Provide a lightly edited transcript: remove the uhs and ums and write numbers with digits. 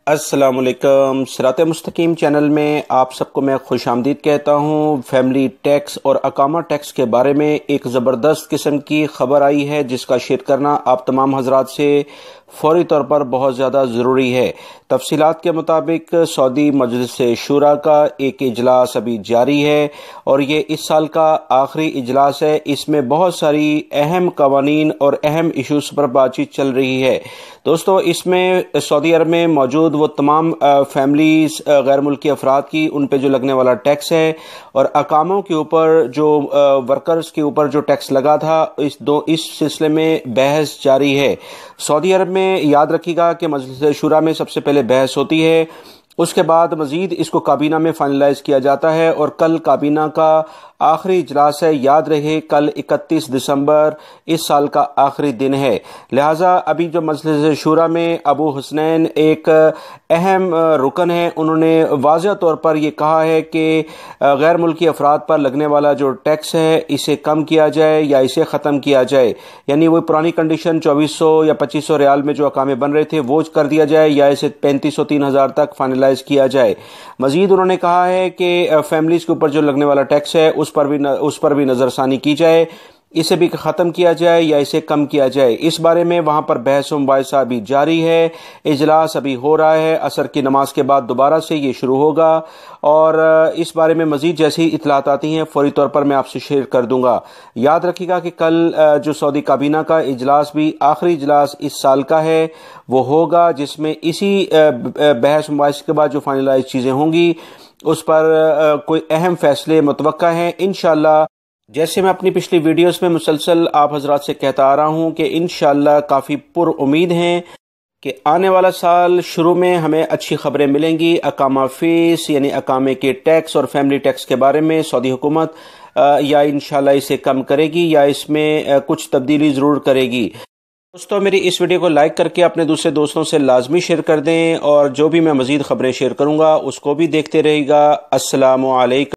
السلام علیکم۔ صراط مستقیم چینل میں آپ سب کو میں خوش آمدید کہتا ہوں۔ فیملی ٹیکس اور اقامہ ٹیکس کے بارے میں ایک زبردست قسم کی خبر آئی ہے جس کا شیئر کرنا آپ تمام حضرات سے فوری طور پر بہت زیادہ ضروری ہے۔ تفصیلات کے مطابق سعودی مجلس شورا کا ایک اجلاس ابھی جاری ہے اور یہ اس سال کا آخری اجلاس ہے۔ اس میں بہت ساری اہم قوانین اور اہم ایشوز پر بات چیت چل رہی ہے۔ دوستو، اس میں سعودی عرب میں موجود وہ تمام فیملیز، غیر ملکی افراد کی ان پہ جو لگنے والا ٹیکس ہے اور اقاموں کے اوپر جو ورکرز کے اوپر جو ٹیکس لگا تھا، اس سلسلے میں بحث جاری ہے۔ سعودی عرب میں یاد رکھیے گا کہ مجلس شورا میں سب سے پہلے بحث ہوتی ہے، اس کے بعد مزید اس کو کابینہ میں فائنلائز کیا جاتا ہے اور کل کابینہ کا آخری اجلاس ہے۔ یاد رہے کل 31 دسمبر اس سال کا آخری دن ہے، لہٰذا ابھی جو مجلس شورا میں ابو حسنین ایک اہم رکن ہے، انہوں نے واضح طور پر یہ کہا ہے کہ غیر ملکی افراد پر لگنے والا جو ٹیکس ہے اسے کم کیا جائے یا اسے ختم کیا جائے، یعنی وہ پرانی کنڈیشن 2400 یا 2500 ریال میں جو اقامے بن رہے تھے وہ کر دیا جائے یا اسے 3500 3000 تک فائنلائز کیا جائے۔ مزید انہوں نے کہا ہے کہ فیملیز کے اوپر جو لگنے والا ٹیکس ہے اس پر بھی نظر ثانی کی جائے، اسے بھی ختم کیا جائے یا اسے کم کیا جائے۔ اس بارے میں وہاں پر بحث و مباحثہ ابھی جاری ہے، اجلاس ابھی ہو رہا ہے، عصر کی نماز کے بعد دوبارہ سے یہ شروع ہوگا اور اس بارے میں مزید جیسی اطلاعات آتی ہیں فوری طور پر میں آپ سے شیئر کر دوں گا۔ یاد رکھیے گا کہ کل جو سعودی کابینہ کا اجلاس بھی آخری اجلاس اس سال کا ہے وہ ہوگا، جس میں اسی بحث و مباحثے کے بعد جو فائنلائز چیزیں ہوں گی اس پر کوئی اہم فیصلے متوقع ہیں انشاءاللہ۔ جیسے میں اپنی پچھلی ویڈیوز میں مسلسل آپ حضرات سے کہتا آ رہا ہوں کہ انشاءاللہ کافی پر امید ہیں کہ آنے والا سال شروع میں ہمیں اچھی خبریں ملیں گی۔ اقامہ فیس یعنی اقامے کے ٹیکس اور فیملی ٹیکس کے بارے میں سعودی حکومت یا انشاءاللہ اسے کم کرے گی یا اس میں کچھ تبدیلی ضرور کرے گی۔ دوستو، میری اس ویڈیو کو لائک کر کے اپنے دوسرے دوستوں سے لازمی شیئر کر دیں اور جو بھی میں مزید خبریں شیئر کروں گا اس کو بھی دیکھتے رہیے گا۔ السلام علیکم۔